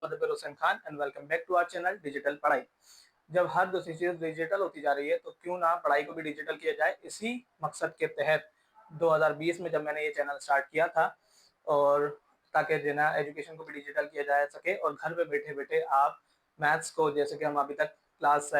Hussain Khan and welcome back to our channel digital Padhai. जब हर दूसरी चीज डिजिटल होती जा रही है तो क्यों ना पढ़ाई को भी डिजिटल किया जाए। इसी मकसद के तहत 2020 में जब मैंने ये चैनल स्टार्ट किया था और ताकि देना एजुकेशन को भी डिजिटल किया जा सके और घर पे बैठे बैठे आप मैथ्स को, जैसे कि हम अभी तक क्लास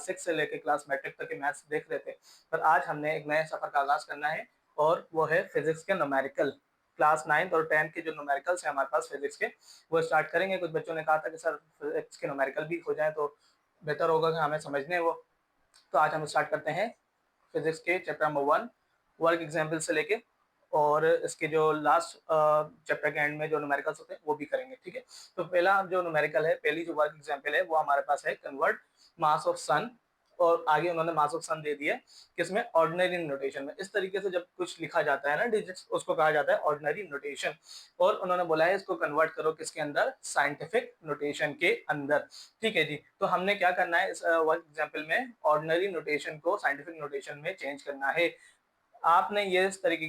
6 से लेकर क्लास मैट्रिक तक के मैथ्स देख रहे थे, पर आज हमने एक नए सफर का आगाज करना है और वो है फिजिक्स के न्यूमेरिकल। क्लास 9th और 10th के जो न्यूमेरिकल्स हैं हमारे पास फिजिक्स के, वो स्टार्ट करेंगे। कुछ बच्चों ने कहा था कि सर फिजिक्स के न्यूमेरिकल भी हो जाए तो बेहतर होगा कि हमें समझने वो। तो आज हम स्टार्ट करते हैं फिजिक्स के चैप्टर नंबर 1 वर्क एग्जाम्पल से लेके, और इसके जो लास्ट चैप्टर के एंड में जो न्यूमेरिकल्स होते हैं वो भी करेंगे। ठीक है, तो पहला जो न्यूमेरिकल है, पहली जो वर्क एग्जाम्पल है वो हमारे पास है कन्वर्ट मास ऑफ सन। और आगे उन्होंने मास ऑफ सन दे दिया है किसमें, ऑर्डिनरी नोटेशन में। इस तरीके से जब कुछ लिखा जाता है ना डिजिट्स, उसको कहा जाता है ऑर्डिनरी नोटेशन। और उन्होंने बोला है इसको कन्वर्ट करो किसके अंदर, साइंटिफिक नोटेशन के अंदर। ठीक है जी, तो हमने क्या करना है इस वर्क एग्जाम्पल में, ऑर्डिनरी नोटेशन को साइंटिफिक नोटेशन में चेंज करना है। आपने इस तरीके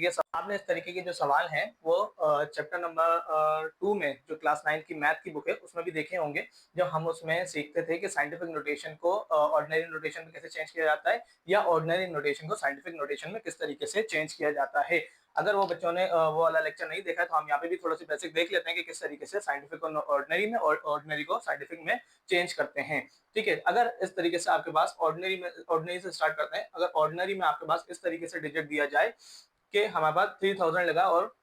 के जो सवाल हैं वो चैप्टर नंबर 2 में, जो क्लास 9 की मैथ की बुक है उसमें भी देखे होंगे, जब हम उसमें सीखते थे कि साइंटिफिक नोटेशन को ऑर्डिनरी नोटेशन में कैसे चेंज किया जाता है या ऑर्डिनरी नोटेशन को साइंटिफिक नोटेशन में किस तरीके से चेंज किया जाता है। अगर वो बच्चों ने वो वाला लेक्चर नहीं देखा है तो हम यहाँ पे भी थोड़ा सी बेसिक देख लेते हैं कि किस तरीके से साइंटिफिक को ऑर्डिनरी में और ऑर्डिनरी को साइंटिफिक में चेंज करते हैं। ठीक है, अगर इस तरीके से आपके पास ऑर्डिनरी से स्टार्ट करते हैं, अगर ऑर्डिनरी में आपके पास इस तरीके से डिजिट दिया जाए कि हमारे पास 3000 लगा और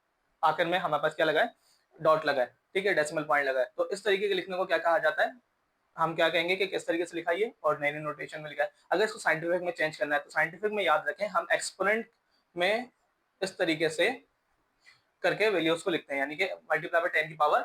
आखिर में हमारे पास क्या लगा है, डॉट लगा है। ठीक है, डेसिमल पॉइंट लगा है। तो इस तरीके के लिखने को क्या कहा जाता है, हम क्या कहेंगे कि किस तरीके से लिखा है, ऑर्डिनरी नोटेशन में लिखा है। अगर इसको साइंटिफिक में चेंज करना है तो साइंटिफिक में याद रखें हम एक्सपोनेंट में इस तरीके से करके वैल्यूज को लिखते हैं, यानी कि मल्टीप्लाई बाय 10 की पावर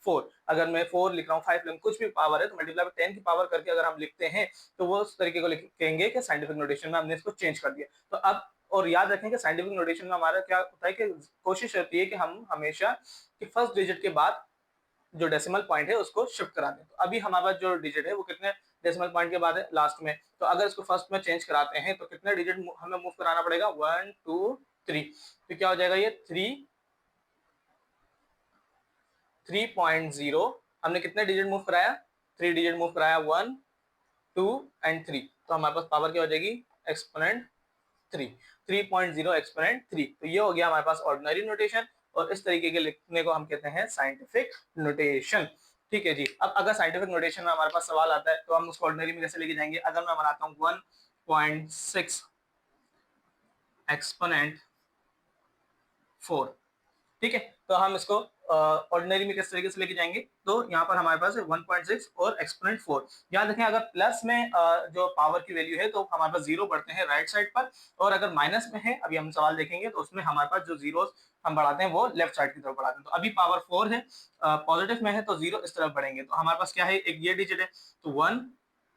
4। अगर मैं 4 लिख रहा हूँ, 5 लिख रहा हूँ, कुछ भी पावर है तो मल्टीप्लाई बाय 10 की पावर करके अगर हम लिखते हैं तो वो उस तरीके को लिखेंगे कि साइंटिफिक नोटेशन में हमने इसको चेंज कर दिया। तो अब और याद रखें कि साइंटिफिक नोटेशन में हमारा क्या होता है कि कोशिश रहती है कि हम हमेशा कि फर्स्ट डिजिट के बाद जो डेसिमल पॉइंट है उसको शिफ्ट करा दें। तो अभी हमारे पास जो डिजिट है वो कितने डेसिमल पॉइंट के बाद है, लास्ट में। तो अगर इसको फर्स्ट में चेंज कराते हैं तो कितने डिजिट हमें मूव कराना पड़ेगा, 1 2 3। तो क्या हो जाएगा ये 3.0। हमने कितने डिजिट मूव कराया, 3 डिजिट मूव कराया, 1 2 एंड 3। तो हमारे पास पावर क्या हो जाएगी, एक्सपोनेंट 3, 3.0 एक्सपोनेंट 3। तो ये हो गया हमारे पास ऑर्डिनरी नोटेशन, और इस तरीके के लिखने को हम कहते हैं साइंटिफिक नोटेशन। ठीक है जी, अब अगर साइंटिफिक नोटेशन में हमारे पास सवाल आता है तो हम उसको ऑर्डिनरी में कैसे लेके जाएंगे। अगर मैं बनाता हूँ 1.6 एक्सपोनेंट 4, ठीक है, तो हम इसको ऑर्डिनरी में किस तरीके से लेके जाएंगे। तो यहाँ पर हमारे पास है 1.6 और एक्सपोनेंट 4। याद रखें अगर प्लस में जो पावर की वैल्यू है तो हमारे पास जीरो बढ़ते हैं राइट साइड पर, और अगर माइनस में है, अभी हम सवाल देखेंगे, तो उसमें हमारे पास जो जीरो हम बढ़ाते हैं वो लेफ्ट साइड की तरफ बढ़ाते हैं। तो अभी पावर 4 है, पॉजिटिव में है तो जीरो इस तरफ बढ़ेंगे। तो हमारे पास क्या है, एक ये डिजिट है, तो 1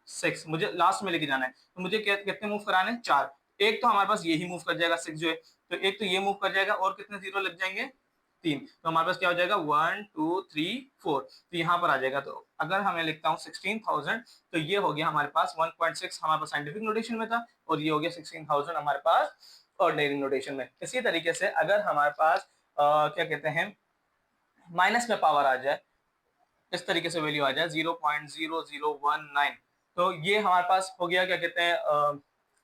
6 मुझे लास्ट में लेके जाना है। तो मुझे कितने मूव कराने हैं, 4। एक तो हमारे पास यही मूव कर जाएगा 6 जो है, तो एक तो ये मूव कर जाएगा, और कितने जीरो लग जाएंगे, 3। तो हमारे पास क्या हो जाएगा, 1 2 3 4। तो यहाँ पर आ जाएगा। तो अगर हमें लिखता हूँ 16,000, तो ये हो गया हमारे पास 1.6 हमारे पास साइंटिफिक नोटेशन में था, और ये हो गया 16,000 हमारे पास ऑर्डिनरी नोटेशन में। इसी तरीके से अगर हमारे पास क्या कहते हैं, माइनस में पावर आ जाए, इस तरीके से वैल्यू आ जाए 0.0019, तो ये हमारे पास हो गया क्या कहते हैं,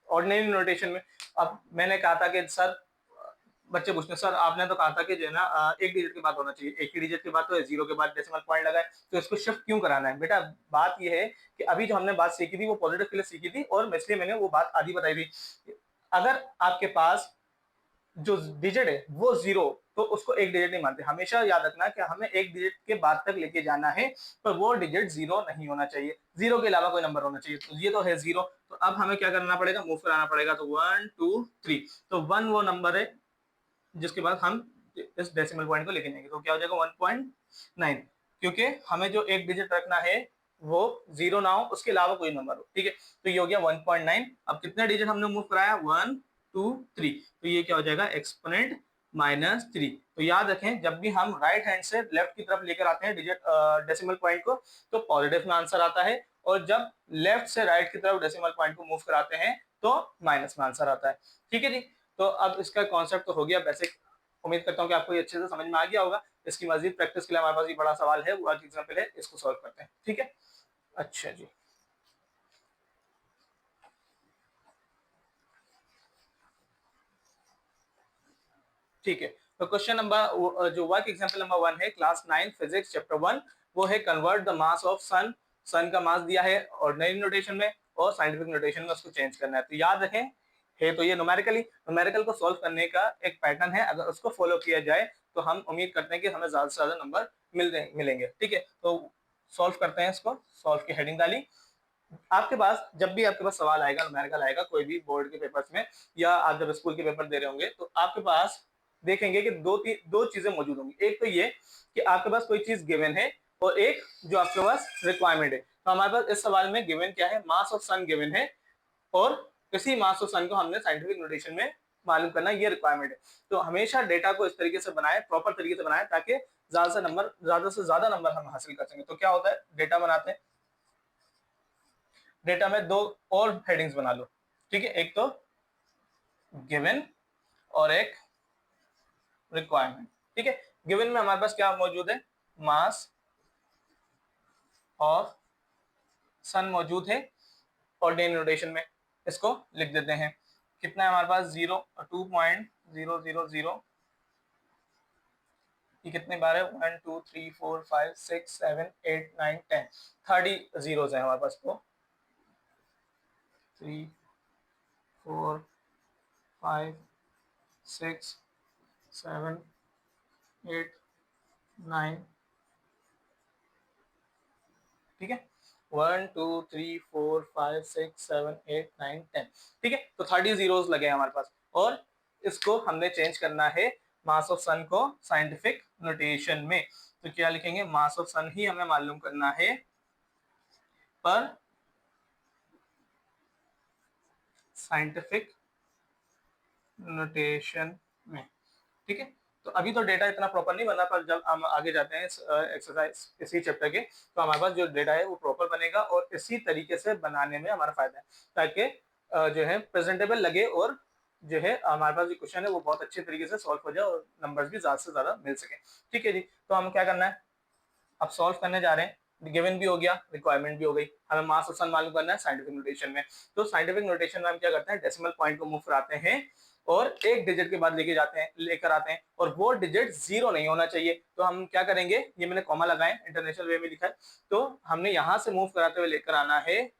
ऑर्डिनरी नोटेशन में। अब मैंने कहा था कि सर, बच्चे पूछते हैं सर आपने तो कहा था कि जो है ना एक डिजिट के बाद होना चाहिए, एक ही डिजिट के बाद तो है, जीरो के बाद डेसिमल पॉइंट लगा है, तो इसको शिफ्ट क्यों कराना है। बेटा बात ये है कि अभी जो हमने बात सीखी थी वो पॉजिटिव के लिए सीखी थी, और इसलिए मैंने वो बात आधी बताई थी। अगर आपके पास जो डिजिट है वो जीरो, तो उसको एक डिजिट नहीं मानते। हमेशा याद रखना कि हमें एक डिजिट के बाद तक लेके जाना है, पर वो डिजिट जीरो नहीं होना चाहिए, जीरो के अलावा कोई नंबर होना चाहिए। तो ये तो है जीरो, तो अब हमें क्या करना पड़ेगा, मूव कराना पड़ेगा। तो 1 2 3, तो 1 वो नंबर है जिसके बाद हम इस डेसिमल पॉइंट को लेके जाएंगे। तो क्या हो जाएगा 1.9, क्योंकि हमें जो एक डिजिट रखना है वो जीरो ना हो, उसके अलावा कोई नंबर हो। ठीक है, तो ये हो गया 1.9। अब कितने डिजिट हमने मूव कराया, 1 2 3, तो ये क्या हो जाएगा, एक्सपोनेंट -3। तो याद रखें जब भी हम राइट हैंड से लेफ्ट की तरफ लेकर आते हैं डिजिट डेसिमल पॉइंट को, तो पॉजिटिव में आंसर आता है, और जब लेफ्ट से राइट की तरफ डेसिमल पॉइंट को मूव कराते हैं तो माइनस में आंसर आता है। ठीक है जी, तो अब इसका कॉन्सेप्ट तो हो गया बेसिक। उम्मीद करता हूँ कि आपको ये अच्छे से समझ में आ गया होगा। इसकी मजीद प्रैक्टिस के लिए हमारे पास ये बड़ा सवाल है, वो एग्जाम्पल है, इसको सॉल्व करते हैं। ठीक है, अच्छा जी, ठीक है। तो क्वेश्चन नंबर जो वर्क एग्जांपल नंबर 1 है, क्लास 9 फिजिक्स चैप्टर 1, वो है कन्वर्ट द मास ऑफ सन। सन का मास दिया है ऑर्डिनरी नोटेशन में और साइंटिफिक नोटेशन में उसको चेंज करना है। तो याद रखें, है तो ये न्यूमेरिकल को सॉल्व करने का एक पैटर्न है। अगर उसको फॉलो किया जाए तो हम उम्मीद करते हैं कि हमें ज्यादा से ज्यादा नंबर मिलेंगे। ठीक है, तो सॉल्व करते हैं इसको। सॉल्व की हेडिंग डाली। आपके पास जब भी आपके पास सवाल आएगा, न्यूमेरिकल आएगा कोई भी बोर्ड के पेपर्स में, या आप जब स्कूल के पेपर दे रहे होंगे, तो आपके पास देखेंगे कि दो चीजें मौजूद होंगी। एक तो ये कि आपके पास कोई चीज गिवन है, और एक जो आपके पास रिक्वायरमेंट है। तो हमारे पास इस सवाल में गिवन क्या है, मास ऑफ सन गिवन है, और इसी मास ऑफ सन को हमने साइंटिफिक नोटेशन में मालूम करना, ये रिक्वायरमेंट है। तो हमेशा डेटा को इस तरीके से बनाए, प्रॉपर तरीके से बनाए, ताकि ज्यादा से ज्यादा नंबर हम हासिल कर सकें। तो क्या होता है, डेटा बनाते हैं, डेटा में दो और हेडिंग्स बना लो। ठीक है, एक तो गिवन और एक रिक्वायरमेंट। ठीक है, गिवन में हमारे पास क्या मौजूद है, मास और सन मौजूद है ऑर्डिनरी नोटेशन में। इसको लिख देते हैं। कितना है हमारे पास, 2.000, ये कितने बार है, 1 2 3 4 5 6 7 8 9 10, 30 जीरोस है हमारे पास। तो 3 4 5 6 7 8 9, ठीक है, 1 2 3 4 5 6 7 8 9 10। ठीक है, तो 30 जीरोस लगे हैं हमारे पास, और इसको हमने चेंज करना है मास ऑफ सन को साइंटिफिक नोटेशन में। तो क्या लिखेंगे, मास ऑफ सन ही हमें मालूम करना है पर साइंटिफिक नोटेशन में। ठीक है, तो अभी तो डेटा इतना प्रॉपर नहीं बना, पर जब हम आगे जाते हैं एक्सरसाइज इसी चैप्टर के, तो हमारे पास जो डेटा है वो प्रॉपर बनेगा, और इसी तरीके से बनाने में हमारा फायदा है, ताकि जो है प्रेजेंटेबल लगे, और जो है हमारे पास जो क्वेश्चन है वो बहुत अच्छे तरीके से सॉल्व हो जाए, और नंबर्स भी ज्यादा से ज्यादा मिल सके। ठीक है जी, तो हम क्या करना है, अब सॉल्व करने जा रहे हैं। गिवन भी हो गया, रिक्वायरमेंट भी हो गई, हमें मास ऑफ सन मालूम करना है साइंटिफिक नोटेशन में। तो साइंटिफिक नोटेशन में हम क्या करते हैं, डेसिमल पॉइंट को मूव कराते हैं, और एक डिजिट के बाद लेकर आते हैं, और वो डिजिट जीरो नहीं होना चाहिए। तो हम क्या करेंगे, ये मैंने कॉमा लगाए, इंटरनेशनल वे में लिखा है, तो हमने यहां से मूव कराते हुए लेकर आना है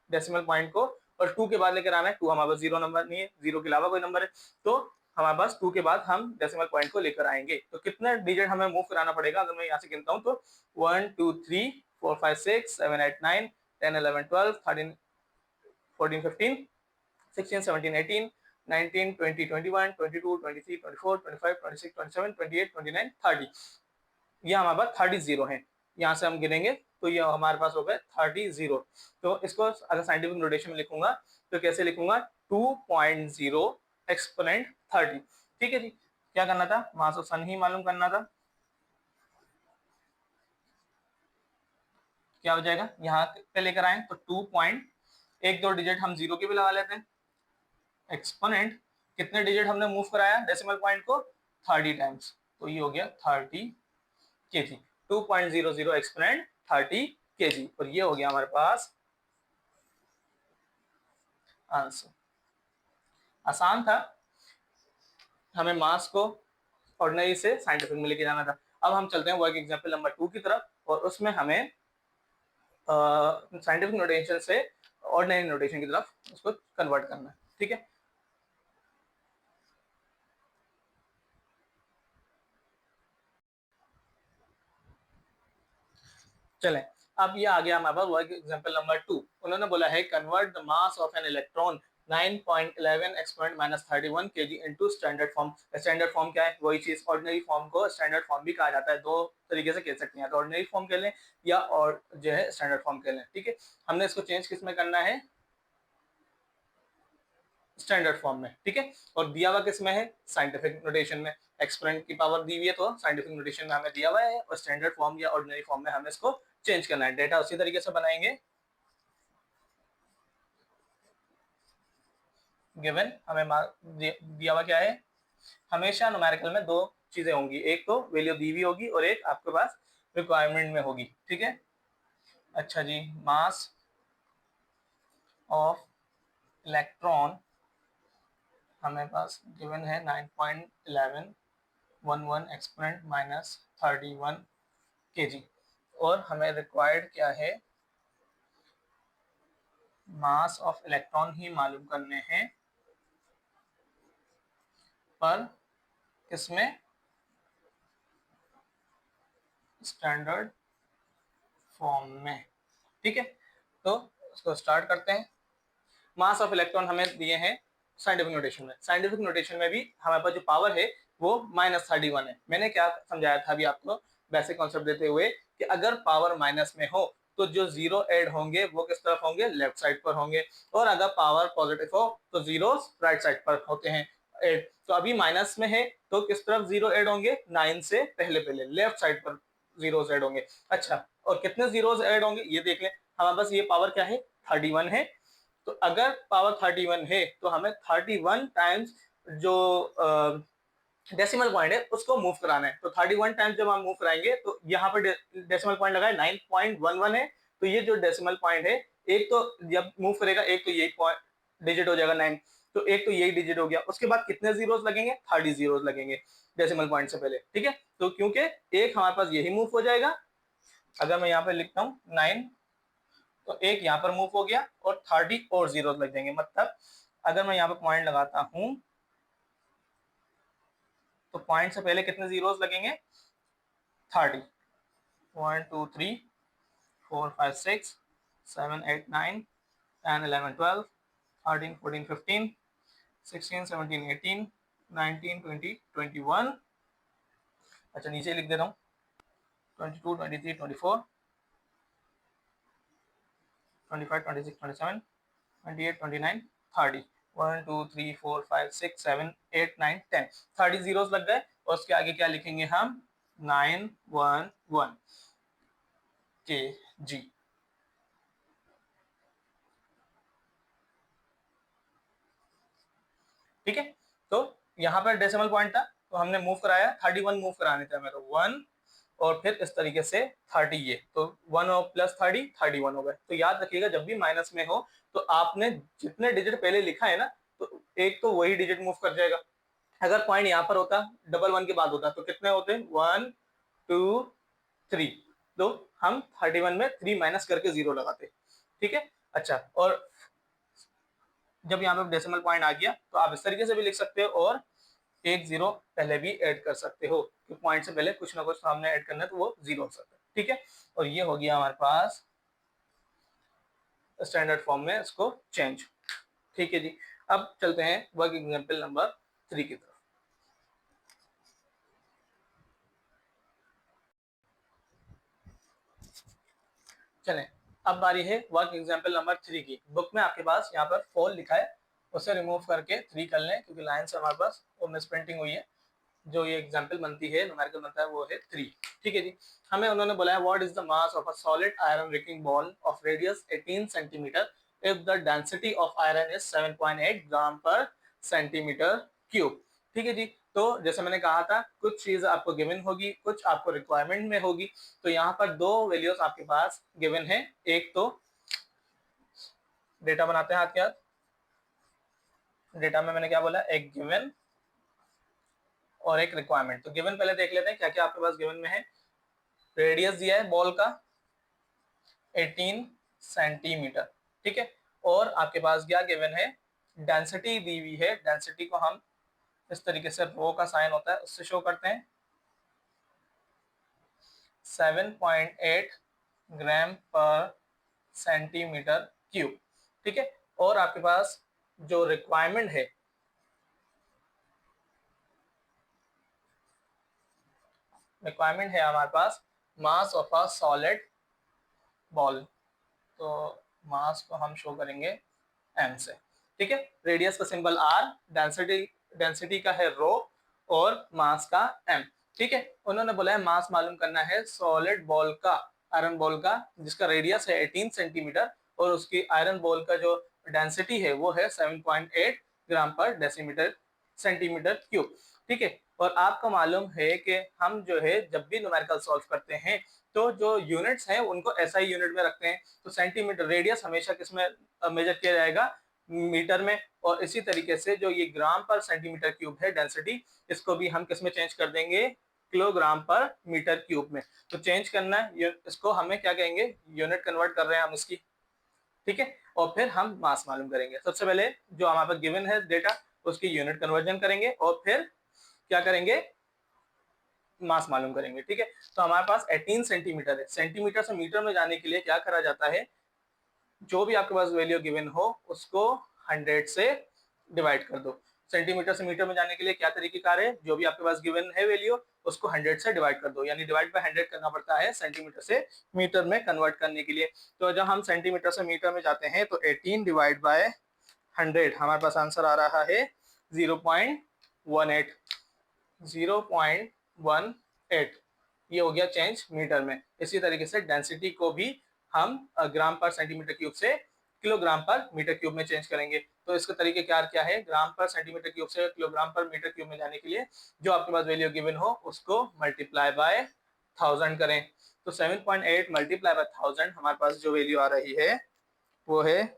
डेसिमल पॉइंट को, और 2 के बाद लेकर आना है। 2 हमारे पास जीरो नंबर नहीं है, जीरो के अलावा कोई नंबर है, तो हमारे पास 2 के बाद हम डेसिमल पॉइंट को लेकर आएंगे। तो कितना डिजिट हमें मूव कराना पड़ेगा, अगर मैं यहाँ से गिनता हूँ तो 1 2 3 4 5 6 7 8 9 10 11 12 13 14 15 16 17 18 19 20 21 22 23 24 25 26 27 28 29 30। ये हमारे पास 30 जीरो है। यहाँ से हम गिनेंगे तो ये हमारे पास हो गए 30 जीरो। तो इसको अगर साइंटिफिक नोटेशन में लिखूंगा तो कैसे लिखूंगा, 2.0 एक्सपोनेंट 30। ठीक है जी, क्या करना था, मास ऑफ सन ही मालूम करना था। क्या हो जाएगा, यहाँ पे लेकर आए तो 2 पॉइंट, एक दो डिजिट हम जीरो के भी लगा लेते हैं, एक्सपोनेंट कितने डिजिट हमने मूव कराया डेसिमल पॉइंट को, 30 टाइम्स, तो ये हो गया 30 केजी। 2.00 एक्सपोनेंट 30 केजी, और ये हो गया हमारे पास आंसर। आसान था, हमें मास को ऑर्डिनरी से साइंटिफिक में लेके जाना था। अब हम चलते हैं वर्क एग्जांपल नंबर 2 की तरफ, और उसमें हमें साइंटिफिक नोटेशन से ऑर्डिनरी नोटेशन की तरफ उसको कन्वर्ट करना है। ठीक है, चलें। अब ये आ गया हमारे पास वर्क एग्जांपल नंबर 2। उन्होंने बोला है convert the mass of an electron 9.11 exponent minus 31 KG into standard form. Standard form क्या है, वही चीज, ऑर्डिनरी फॉर्म को स्टैंडर्ड फॉर्म भी कहा जाता है। दो तरीके से कह सकते हैं, तो ऑर्डिनरी फॉर्म कह लें या और जो है स्टैंडर्ड फॉर्म कह लें। ठीक है, हमने इसको चेंज किस में करना है, स्टैंडर्ड फॉर्म में। ठीक है, और दिया हुआ किस में है, साइंटिफिक नोटेशन में। एक्सपोनेंट की पावर दी हुई है, तो साइंटिफिक नोटेशन में हमें दिया हुआ है, और स्टैंडर्ड फॉर्म या ऑर्डिनरी फॉर्म में हमें इसको चेंज करना है। डेटा उसी तरीके से बनाएंगे। गिवन हमें दिया हुआ क्या है, हमेशा न्यूमेरिकल में दो चीजें होंगी, एक तो वैल्यू दी हुई होगी और एक आपके पास रिक्वायरमेंट में होगी। ठीक है, अच्छा जी, मास ऑफ इलेक्ट्रॉन हमें पास गिवन है 9.11 एक्सपोनेंट माइनस 31 kg और हमें रिक्वायर्ड क्या है, मास ऑफ इलेक्ट्रॉन ही मालूम करने हैं, पर किसमें, स्टैंडर्ड फॉर्म में। ठीक है, तो इसको स्टार्ट करते हैं। मास ऑफ इलेक्ट्रॉन हमें दिए हैं साइंटिफिक नोटेशन में, साइंटिफिक नोटेशन में भी हमारे पास जो पावर है वो -31 है। मैंने क्या समझाया था अभी आपको बेसिक कॉन्सेप्ट देते हुए कि अगर पावर माइनस में हो तो जो जीरो ऐड होंगे वो किस तरफ होंगे, लेफ्ट साइड पर होंगे, और अगर पावर पॉजिटिव हो तो जीरो राइट साइड पर होते हैं ऐड। तो अभी माइनस में है तो किस तरफ जीरो ऐड होंगे, 9 से पहले पहले लेफ्ट साइड पर जीरोस ऐड होंगे। अच्छा, और कितने जीरोस ऐड होंगे ये देख लें, हमारे पास ये पावर क्या है, 31 है। तो अगर पावर 31 है तो हमें 31 टाइम्स जो डेसिमल पॉइंट है उसको मूव कराना है। तो 31 टाइम्स जब हम मूव कराएंगे तो यहाँ पर डेसिमल पॉइंट लगा है 9.11 है, तो ये जो डेसिमल पॉइंट है एक तो जब मूव करेगा एक तो यही पॉइंट डिजिट हो जाएगा 9, तो एक तो यही डिजिट हो गया, उसके बाद कितने जीरोस लगेंगे, 30 जीरोस लगेंगे डेसिमल पॉइंट से पहले। ठीक है, तो क्योंकि एक हमारे पास यही मूव हो जाएगा, अगर मैं यहाँ पे लिखता हूँ 9 तो एक यहाँ पर मूव हो गया और 30 और जीरो लग जाएंगे। मतलब अगर मैं यहाँ पे पॉइंट लगाता हूं तो पॉइंट से पहले कितने जीरोस लगेंगे, 30। 1 2 3 4 5 6 7 8 9 10 11 12 13 14 15 16 17 18 19 20 21। अच्छा, नीचे लिख दे रहा हूँ 22 23 24 25 26 27 28 29 30। 1 2 3 4 5 6 7 8 9 10 30 जीरोस लग गए और उसके आगे क्या लिखेंगे हम, 911 kg। ठीक है, तो यहाँ पर डेसिमल पॉइंट था तो हमने मूव कराया, 31 मूव कराने थे हमें, तो 1 और फिर इस तरीके से 30, ये तो 1 और प्लस 30 31 हो गए। तो याद रखिएगा जब भी माइनस में हो तो आपने जितने डिजिट पहले लिखा है ना तो एक तो वही डिजिट मूव कर जाएगा। अगर पॉइंट यहाँ पर होता, डबल 1 के बाद होता तो कितने होते, 1 2 3, तो हम 31 में 3 माइनस करके 0 लगाते। ठीक है, अच्छा, और जब यहाँ पे डेसिमल पॉइंट आ गया तो आप इस तरीके से भी लिख सकते हो और एक जीरो पहले भी ऐड कर सकते हो, कि पॉइंट से पहले कुछ ना कुछ सामने ऐड करना है तो वो जीरो हो सकता है। ठीक है, और ये हो गया हमारे पास स्टैंडर्ड फॉर्म में इसको चेंज। ठीक है जी, अब चलते हैं वर्क एग्जाम्पल नंबर 3 की तरफ। चलें, अब बारी है वर्क एग्जाम्पल नंबर 3 की। बुक में आपके पास यहाँ पर 4 लिखा है, उसे रिमूव करके 3 कर लें क्योंकि लाइन से हमारे पास वो मिस प्रिंटिंग हुई है। जो ये एग्जाम्पल बनती है, न्यूमेरिकल बनता है, वो है 3। ठीक है जी, हमें उन्होंने बोला है what is the mass of a solid iron wrecking ball of radius 18 centimetre if the density of iron is 7.8 gram per centimetre cube. ठीक है जी, तो जैसे मैंने कहा था कुछ चीज आपको गिवन होगी, कुछ आपको रिक्वायरमेंट में होगी। तो यहाँ पर दो वैल्यूज आपके पास गिवन है, एक तो डेटा बनाते हैं हाथ के हाथ। डेटा में मैंने क्या बोला, एक गिवन और एक रिक्वायरमेंट। तो गिवन पहले देख लेते हैं क्या क्या आपके पास गिवन में है। रेडियस दिया है बॉल का 18 सेंटीमीटर। ठीक है, और आपके पास क्या गिवन है, डेंसिटी दी हुई है। डेंसिटी को हम इस तरीके से रो का साइन होता है उससे शो करते हैं, 7.8 ग्राम पर सेंटीमीटर क्यूब। ठीक है, और आपके पास जो रिक्वायरमेंट है, रिक्वायरमेंट है हमारे पास mass of a solid ball. तो मास को हम शो करेंगे एम से। ठीक है, रेडियस का सिंबल आर, डेंसिटी डेंसिटी का है रो और मास का एम। ठीक है, उन्होंने बोला है मास मालूम करना है सॉलिड बॉल का, आयरन बॉल का, जिसका रेडियस है 18 सेंटीमीटर और उसकी आयरन बॉल का जो डेंसिटी है वो है 7.8 ग्राम पर डेसीमीटर सेंटीमीटर क्यूब। ठीक है। और आपको मालूम है कि हम जो है जब भी न्यूमेरिकल सॉल्व करते हैं तो जो यूनिट्स हैं उनको एसआई यूनिट में रखते हैं। तो सेंटीमीटर रेडियस हमेशा किसमें मेजर किया जाएगा, मीटर में। और इसी तरीके से जो ये ग्राम पर सेंटीमीटर क्यूब है डेंसिटी, इसको भी हम किसमें चेंज कर देंगे, किलोग्राम पर मीटर क्यूब में। तो चेंज करना है इसको, हमें क्या कहेंगे, यूनिट कन्वर्ट कर रहे हैं हम इसकी, ठीक है। और फिर हम मास मालूम करेंगे। सबसे पहले जो हमारे पास गिवन है डेटा उसकी यूनिट कन्वर्जन करेंगे और फिर क्या करेंगे, मास मालूम करेंगे, ठीक है। तो हमारे पास 18 सेंटीमीटर है। सेंटीमीटर से मीटर में जाने के लिए क्या करा जाता है, जो भी आपके पास वैल्यू गिवन हो उसको 100 से डिवाइड कर दो। सेंटीमीटर से मीटर में जाने के लिए क्या तरीकेकार है, जो भी आपके पास गिवन है वैल्यू उसको 100 से डिवाइड कर दो, यानी डिवाइड बाय 100 करना पड़ता है सेंटीमीटर से मीटर में कन्वर्ट करने के लिए। तो जब हम सेंटीमीटर से मीटर में जाते हैं तो 18 डिवाइड बाय 100, हमारे पास आंसर आ रहा है 0.18। 0.18 ये हो गया चेंज मीटर में। इसी तरीके से डेंसिटी को भी हम ग्राम पर सेंटीमीटर क्यूब से किलोग्राम पर मीटर क्यूब में चेंज करेंगे। तो इसका तरीके क्या है, ग्राम पर सेंटीमीटर क्यूब से किलोग्राम पर मीटर क्यूब में जाने के लिए जो आपके पास वैल्यू गिवन हो उसको मल्टीप्लाई बाय 1000 करें। तो 7.8 मल्टीप्लाई बाय 1000 हमारे पास जो वैल्यू आ रही है वो है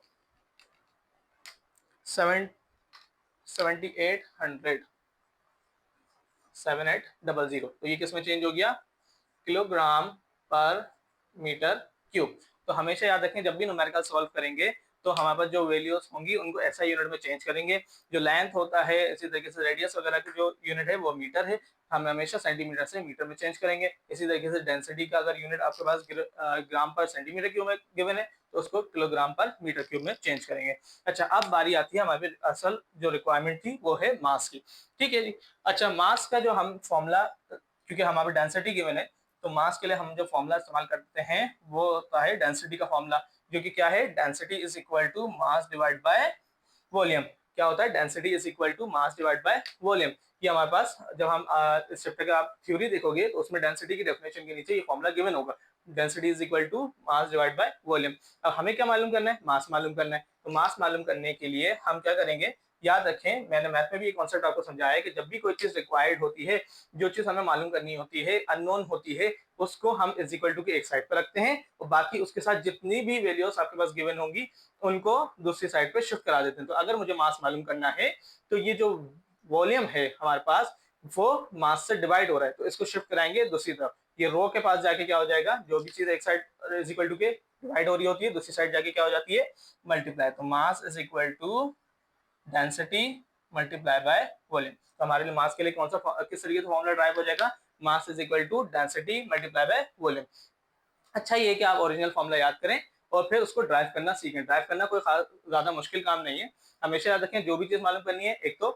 7800, 7800। तो ये किसमें चेंज हो गया, किलोग्राम पर मीटर क्यूब। तो हमेशा याद रखें जब भी न्यूमेरिकल सॉल्व करेंगे तो हमारे पास जो वैल्यूज होंगी उनको ऐसा यूनिट में चेंज करेंगे। जो लेंथ होता है, इसी तरीके से रेडियस वगैरह की जो यूनिट है वो मीटर है, हम हमेशा सेंटीमीटर से मीटर में चेंज करेंगे। इसी तरीके से डेंसिटी का अगर यूनिट आपके पास ग्राम पर सेंटीमीटर क्यूब में गिवन है तो उसको किलोग्राम पर मीटर क्यूब में चेंज करेंगे। अच्छा, अब बारी आती है हमारे असल जो रिक्वायरमेंट थी वो है मास की, ठीक है जी। अच्छा, मास का जो हम फॉर्मूला, क्योंकि हमारे डेंसिटी गिवन है तो मास के लिए हम जो फॉर्मूला इस्तेमाल करते हैं वो होता है डेंसिटी का फॉर्मूला, जो कि क्या है, density is equal to mass divide by volume. क्या होता है, density is equal to mass divide by volume. ये हमारे पास जब हम इस चैप्टर का आप थ्योरी देखोगे तो उसमें डेंसिटी की डेफिनेशन के नीचे ये फॉर्मूला गिवन होगा, density is equal to mass divide by volume. अब हमें क्या मालूम करना है, मास मालूम करना है। तो मास मालूम करने के लिए हम क्या करेंगे, याद रखें मैंने मैथ में भी एक कॉन्सेप्ट आपको समझाया है कि जब भी कोई चीज रिक्वायर्ड होती है, जो चीज हमें मालूम करनी होती है, अननोन होती है, उसको हम इज इक्वल टू के एक साइड पर रखते हैं और बाकी उसके साथ जितनी भी वैल्यूज आपके पास गिवन होंगी उनको दूसरी साइड पे शिफ्ट करा देते हैं। तो अगर मुझे मास मालूम करना है तो ये जो वॉल्यूम है हमारे पास वो मास से डिवाइड हो रहा है, तो इसको शिफ्ट कराएंगे दूसरी तरफ। ये रो के पास जाके क्या हो जाएगा, जो भी चीज एक साइड इज इक्वल टू के डिवाइड हो रही होती है दूसरी साइड जाके क्या हो जाती है, मल्टीप्लाई। तो mass is equal to density multiply by volume. तो हमारे लिए मास के लिए कौन सा किस तरीके से फॉर्मूला ड्राइव हो जाएगा, mass is equal to density multiply by volume. अच्छा, ये कि आप ओरिजिनल फॉर्मूला याद करें और फिर उसको ड्राइव करना सीखें। ड्राइव करना कोई ज्यादा मुश्किल काम नहीं है। हमेशा याद रखें जो भी चीज मालूम करनी है, एक तो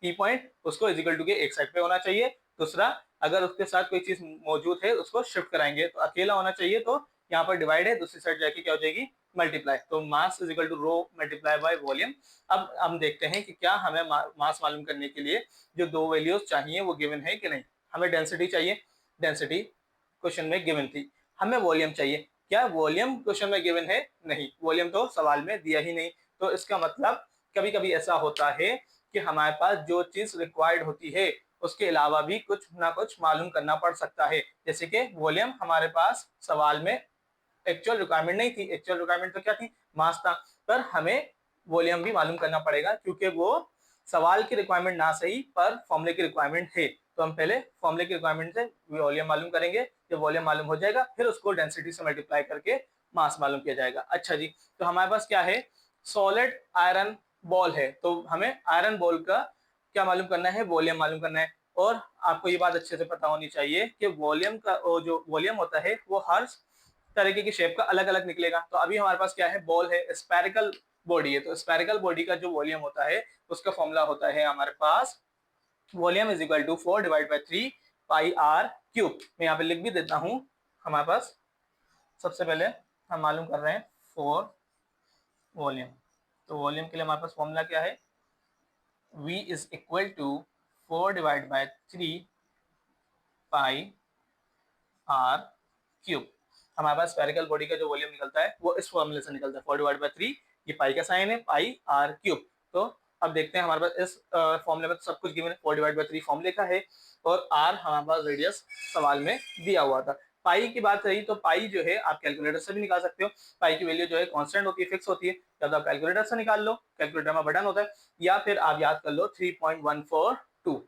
की पॉइंट उसको इजिकल टू के एक साइड पे होना चाहिए, दूसरा अगर उसके साथ कोई चीज मौजूद है उसको शिफ्ट कराएंगे, तो अकेला होना चाहिए तो यहाँ पर डिवाइड है, दूसरी साइड जाके क्या हो जाएगी, मल्टीप्लाई। तो mass is equal to rho multiply by volume. अब हम देखते हैं कि क्या हमें मास मालूम करने के लिए जो दो वैल्यूज चाहिए वो गिवन है कि नहीं। हमें डेंसिटी चाहिए, डेंसिटी क्वेश्चन में गिवन थी। हमें वॉल्यूम चाहिए, क्या वॉल्यूम क्वेश्चन में गिवन है, नहीं, वॉल्यूम तो सवाल में दिया ही नहीं। तो इसका मतलब कभी कभी ऐसा होता है कि हमारे पास जो चीज रिक्वायर्ड होती है उसके अलावा भी कुछ ना कुछ मालूम करना पड़ सकता है। जैसे कि वॉल्यूम हमारे पास सवाल में एक्चुअल रिक्वायरमेंट नहीं थी, एक्चुअल रिक्वायरमेंट तो क्या थी, मास था, पर हमें वॉल्यूम भी मालूम करना पड़ेगा क्योंकि वो सवाल की रिक्वायरमेंट ना सही पर फॉर्मूले की रिक्वायरमेंट है। तो हम पहले फॉर्मूले की रिक्वायरमेंट से वॉल्यूम मालूम करेंगे, जब वॉल्यूम मालूम हो जाएगा फिर उसको डेंसिटी से मल्टीप्लाई करके मास मालूम किया जाएगा। अच्छा जी, तो हमारे पास क्या है, सॉलिड आयरन बॉल है, तो हमें आयरन बॉल का क्या मालूम करना है, वॉल्यूम मालूम करना है। और आपको ये बात अच्छे से पता होनी चाहिए कि वॉल्यूम का जो वॉल्यूम होता है वो हर तरीके की शेप का अलग अलग निकलेगा। तो अभी हमारे पास क्या है, बॉल है, स्पेरिकल बॉडी है, तो स्पेरिकल बॉडी का जो वॉल्यूम होता है उसका फॉर्मूला होता है हमारे पास volume is equal to 4 divide by 3 pi are cube. मैं यहाँ पे लिख भी देता हूँ। हमारे पास सबसे पहले हम मालूम कर रहे हैं 4 वॉल्यूम। तो वॉल्यूम के लिए हमारे पास फॉर्मूला क्या है, v is equal to 4 divide by 3 pi are cube. हमारे पास स्फेरिकल बॉडी का जो वॉल्यूम निकलता है वो इस फॉर्मूले से निकलता है, 4 डिवाइड बाई 3, ये पाई का साइन है, पाई आर क्यूब। तो अब देखते हैं हमारे पास इस फॉर्मूले में तो सब कुछ गिवन है, 4/3 फॉर्म लिखा है और आर हमारे पास रेडियस सवाल में दिया हुआ था। पाई की बात रही तो पाई जो है आप कैलकुलेटर से भी निकाल सकते हो। पाई की वैल्यू जो है कांस्टेंट होती है, फिक्स होती है, या तो आप कैलकुलेटर से निकाल लो, कैलकुलेटर में बटन होता है, या फिर आप याद कर लो 3.142,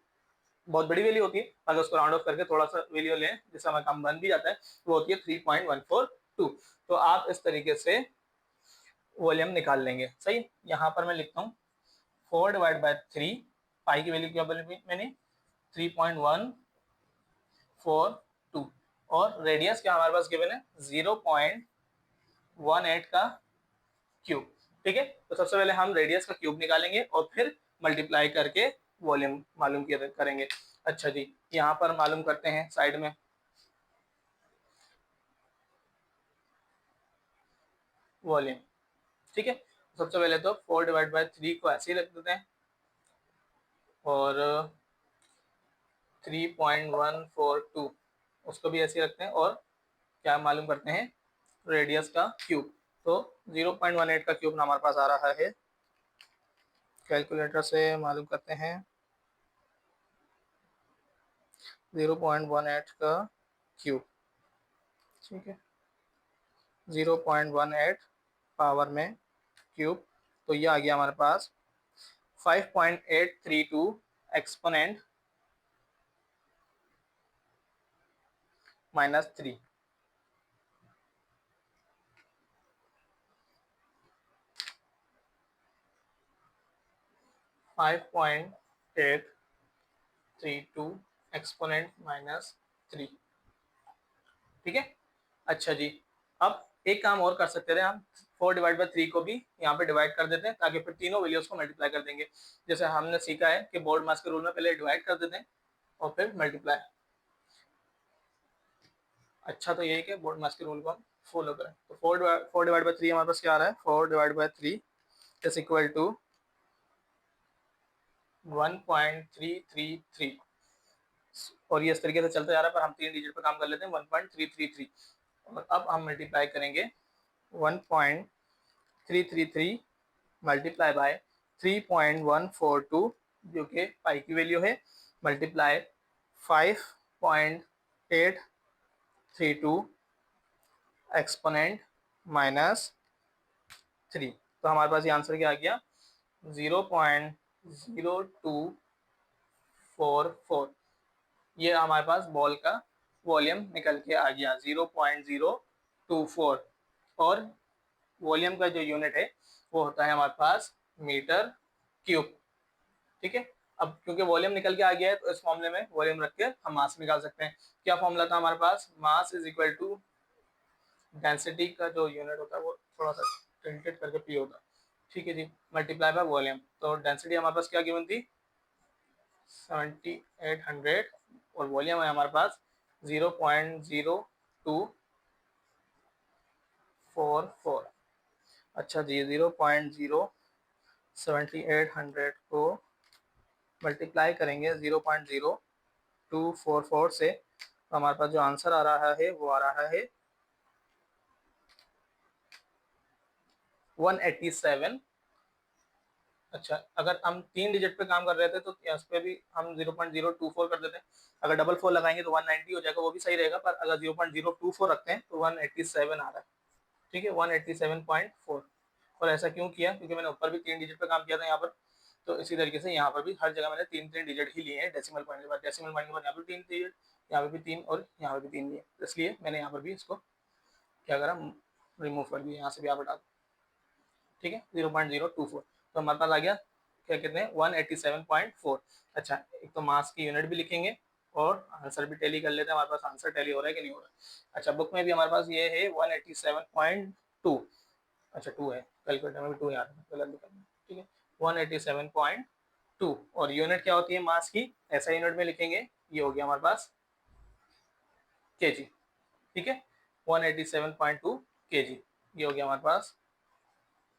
बहुत बड़ी वैल्यू होती है। अगर उसको राउंड ऑफ करके थोड़ा सा वैल्यू लें जिससे हमारा काम बन भी जाता है, वो होती है 3.142। तो आप इस तरीके से वॉल्यूम निकाल लेंगे। सही, यहाँ पर मैं लिखता हूँ 4/3, पाई की वैल्यू क्या बोली मैंने 3.142, और रेडियस क्या हमारे पास गिवन है 0.18 का क्यूब। ठीक है, तो सबसे पहले हम रेडियस का क्यूब निकालेंगे और फिर मल्टीप्लाई करके वॉल्यूम मालूम करेंगे। अच्छा जी, यहाँ पर मालूम करते हैं साइड में वॉल्यूम। ठीक है, सबसे पहले तो 4/3 को ऐसे ही रख देते हैं और 3.142 उसको भी ऐसे ही रखते हैं और क्या मालूम करते हैं रेडियस का क्यूब। तो 0.18 का क्यूब हमारे पास आ रहा है, कैलकुलेटर से मालूम करते हैं 0.18 का क्यूब। ठीक है, 0.18 पावर में क्यूब, तो ये आ गया हमारे पास 5.832 एक्सपोनेंट -3। 5.832 एक्सपोनेंट -3। ठीक है, अच्छा जी, अब एक काम और कर सकते थे हम, 4/3 को भी यहाँ पे डिवाइड कर देते हैं ताकि फिर तीनों वैल्यूज को मल्टीप्लाई कर देंगे। जैसे हमने सीखा है कि बोर्ड मास के रूल में पहले डिवाइड कर देते हैं और फिर मल्टीप्लाई। अच्छा, तो यही कि बोर्ड मास के रूल को हम फॉलो करें। तो 4/3 हमारे पास क्या आ रहा है, 4/3 इज इक्वल टू 1.333, और ये इस तरीके से चलता जा रहा है, पर हम 3 डिजिट पर काम कर लेते हैं, 1.333। और अब हम मल्टीप्लाई करेंगे 1.333 मल्टीप्लाई बाय 3.142 जो कि पाई की वैल्यू है, मल्टीप्लाई 5.832 एक्सपोनेंट -3। तो हमारे पास ये आंसर क्या आ गया 0.0244। ये हमारे पास बॉल का वॉल्यूम निकल के आ गया 0.024, और वॉल्यूम का जो यूनिट है वो होता है हमारे पास मीटर क्यूब। ठीक है, अब क्योंकि वॉल्यूम निकल के आ गया है तो इस फॉर्मूले में वॉल्यूम रख के हम मास निकाल सकते हैं। क्या फॉर्मूला था हमारे पास, mass is equal to density का जो यूनिट होता है वो थोड़ा सा टिल्टेड करके पी होता है। ठीक है जी, मल्टीप्लाई बाय वॉल्यूम, तो डेंसिटी हमारे पास क्या गिवन थी 7800, और वॉल्यूम है हमारे पास 0.0244। अच्छा जी, 0.07800 को मल्टीप्लाई करेंगे 0.0244 से, तो हमारे पास जो आंसर आ रहा है वो आ रहा है 187। अच्छा, अगर हम 3 डिजिट पे काम कर रहे थे तो इस पे भी हम 0.024 कर देते हैं। अगर डबल 4 लगाएंगे तो 190 हो जाएगा, वो भी सही रहेगा, पर अगर 0.024 रखते हैं तो 187 आ रहा है। ठीक है, 187.4। और ऐसा क्यों किया, क्योंकि मैंने ऊपर भी 3 डिजिट पे काम किया था यहाँ पर, तो इसी तरीके से यहाँ पर भी हर जगह मैंने 3 डिजिट ही लिए हैं डेसिमल पॉइंट के बाद। डेसिमल पॉइंट के बाद यहाँ पर 3 डिजिट, यहाँ पे भी 3 और यहाँ पे भी 3 लिए, इसलिए मैंने यहाँ पर भी इसको क्या करा, रिमूव कर दिया, यहाँ से भी आप हटा दो। ठीक है, 0.024, तो हमारे पास आ गया क्या कहते हैं 187.4। अच्छा, एक तो मास की यूनिट भी लिखेंगे और आंसर भी टैली कर लेते हैं, हमारे पास आंसर टैली हो रहा है कि नहीं हो रहा है। अच्छा, बुक में भी हमारे पास ये है 187.2। अच्छा 2 है, कैलकुलेटर में भी 2 याद है, गलत लिखा। ठीक है, 187.2, और यूनिट क्या होती है मास की, ऐसा यूनिट में लिखेंगे, ये हो गया हमारे पास केजी। ठीक है, 187.2 केजी, ये हो गया हमारे पास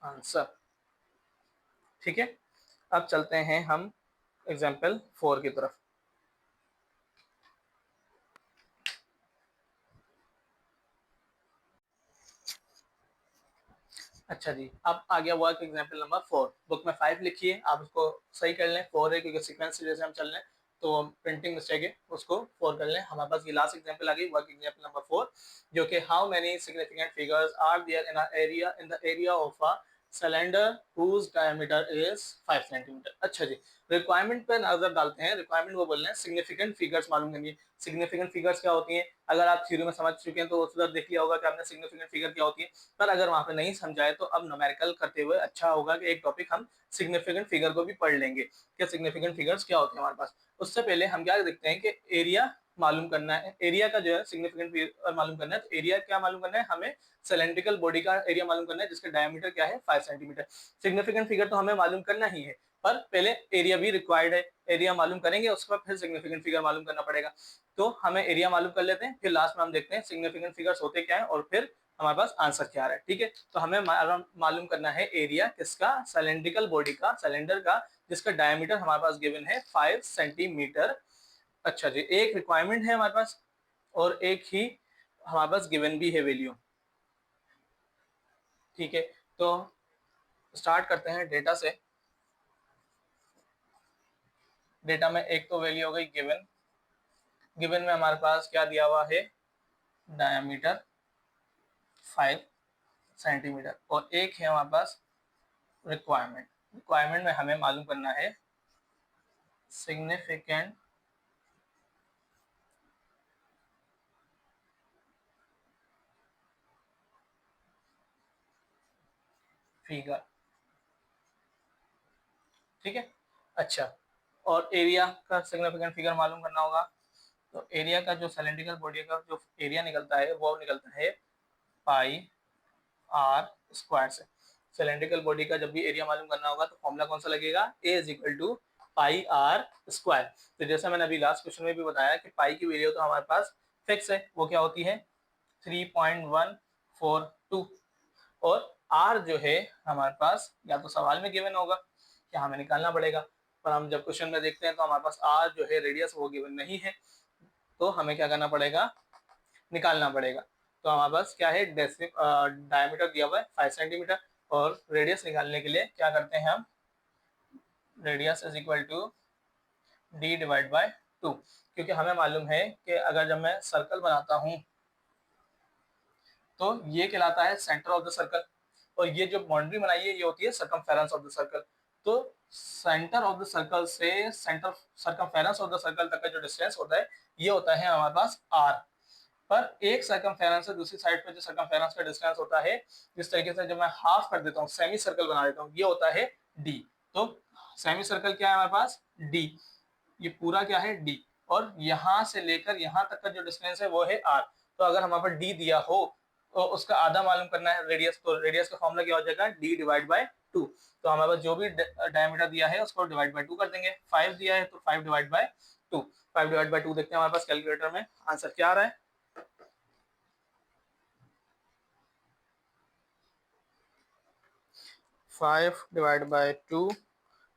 आंसर। ठीक है, अब चलते हैं हम एग्जाम्पल 4 की तरफ। अच्छा जी, अब आ गया वर्क एग्जाम्पल नंबर 4। बुक में 5 लिखिए, आप उसको सही कर लें। 4 है क्योंकि सीक्वेंस से जैसे हम चल रहे हैं तो प्रिंटिंग मिस्टेक है, उसको 4 कर लें। हमारे पास ये लास्ट एग्जाम्पल आ गई, वर्क एग्जाम्पल नंबर 4, जो कि how many significant figures are there in the area of a cylinder whose diameter is 5 centimetre. अच्छा जी, रिक्वायरमेंट पर नजर डालते हैं। रिक्वायरमेंट वो बोल रहे हैं सिग्निफिकेंट फिगर्स मालूम करनी। सिग्निफिकेंट फिगर्स क्या होती हैं? अगर आप थ्योरी में समझ चुके हैं तो उधर देख लिया होगा कि आपने सिग्निफिकेंट फिगर क्या होती है। पर अगर वहां पे नहीं समझाए तो अब न्यूमेरिकल करते हुए अच्छा होगा कि एक टॉपिक हम सिग्निफिकेंट फिगर को भी पढ़ लेंगे कि सिग्निफिकेंट फिगर्स क्या होते हैं हमारे पास। उससे पहले हम क्या देखते हैं कि एरिया मालूम करना है। एरिया का जो है सिग्निफिकेंट फिगर मालूम करना है, तो एरिया क्या मालूम करना है हमें? सिलेंड्रिकल बॉडी का एरिया मालूम करना है जिसका डायमीटर क्या है 5 सेंटीमीटर। सिग्निफिकेंट फिगर तो हमें मालूम करना ही है, पर पहले एरिया भी रिक्वायर्ड है। एरिया मालूम करेंगे उसके बाद फिर सिग्निफिकेंट फिगर मालूम करना पड़ेगा। तो हमें एरिया मालूम कर लेते हैं, फिर लास्ट में हम देखते हैं सिग्निफिकेंट फिगर्स होते क्या है और फिर हमारे पास आंसर क्या आ रहा है। ठीक है, तो हमें मालूम करना है एरिया किसका? सिलेंड्रिकल बॉडी का, सिलेंडर का, जिसका डायमीटर हमारे पास गिवन है 5 सेंटीमीटर। अच्छा जी, एक रिक्वायरमेंट है हमारे पास और एक ही हमारे पास गिवन भी है वैल्यू। ठीक है, तो स्टार्ट करते हैं डेटा से। डेटा में एक तो वैल्यू हो गई गिवन। गिवन में हमारे पास क्या दिया हुआ है? Diameter 5 centimetre. और एक है हमारे पास रिक्वायरमेंट। रिक्वायरमेंट में हमें मालूम करना है सिग्निफिकेंट फिगर। ठीक है, अच्छा, और एरिया का सिग्निफिकेंट फिगर मालूम करना होगा। तो एरिया का जो सिलेंड्रिकल बॉडी का जो एरिया निकलता है वो निकलता है पाई आर स्क्वायर से। सिलेंड्रिकल बॉडी का जब भी एरिया मालूम करना होगा तो फॉर्मूला कौन सा लगेगा? A is equal to pi r square. तो जैसा मैंने अभी लास्ट क्वेश्चन में भी बताया कि पाई की वैल्यू तो हमारे पास फिक्स है, वो क्या होती है? 3.142। और आर जो है हमारे पास या तो सवाल में गिवन होगा कि हमें निकालना पड़ेगा, पर हम जब क्वेश्चन में देखते हैं तो हमारे पास आर जो है रेडियस वो गिवन नहीं है, तो हमें क्या करना पड़ेगा? निकालना पड़ेगा। तो हमारे पास क्या है? डायमीटर दिया हुआ है 5 सेंटीमीटर और रेडियस निकालने के लिए क्या करते हैं हम? Radius is equal to D divide by 2। क्योंकि हमें मालूम है कि अगर जब मैं सर्कल बनाता हूँ तो ये कहलाता है सेंटर ऑफ द सर्कल, और ये जो बाउंड्री बनाई है ये होती है सर्कमफेरेंस ऑफ द सर्कल। तो सेंटर ऑफ द सर्कल से centre circumference of the circle तक का जो डिस्टेंस होता है ये होता है हमारे पास आर। पर एक सर्कमफेरेंस से दूसरी साइड पे जो सर्कमफेरेंस का डिस्टेंस होता है, जिस तरीके से जब मैं हाफ कर देता हूँ, सेमी सर्कल बना देता हूँ, ये होता है डी। तो सेमी सर्कल क्या है हमारे पास? डी। ये पूरा क्या है? डी। और यहाँ से लेकर यहाँ तक का जो डिस्टेंस है वो है आर। तो अगर हमारे पास डी दिया हो तो उसका आधा मालूम करना है रेडियस, तो रेडियस का फॉर्मूला क्या हो जाएगा? D divide by 2। तो हमारे पास जो भी डायमीटर दिया है उसको डिवाइड बाय 2 कर देंगे। 5 दिया है तो 5 डिवाइड बाय 2। 5 डिवाइड बाय 2 देखते हैं हमारे पास कैलकुलेटर में आंसर क्या आ रहा है। 5 divide by 2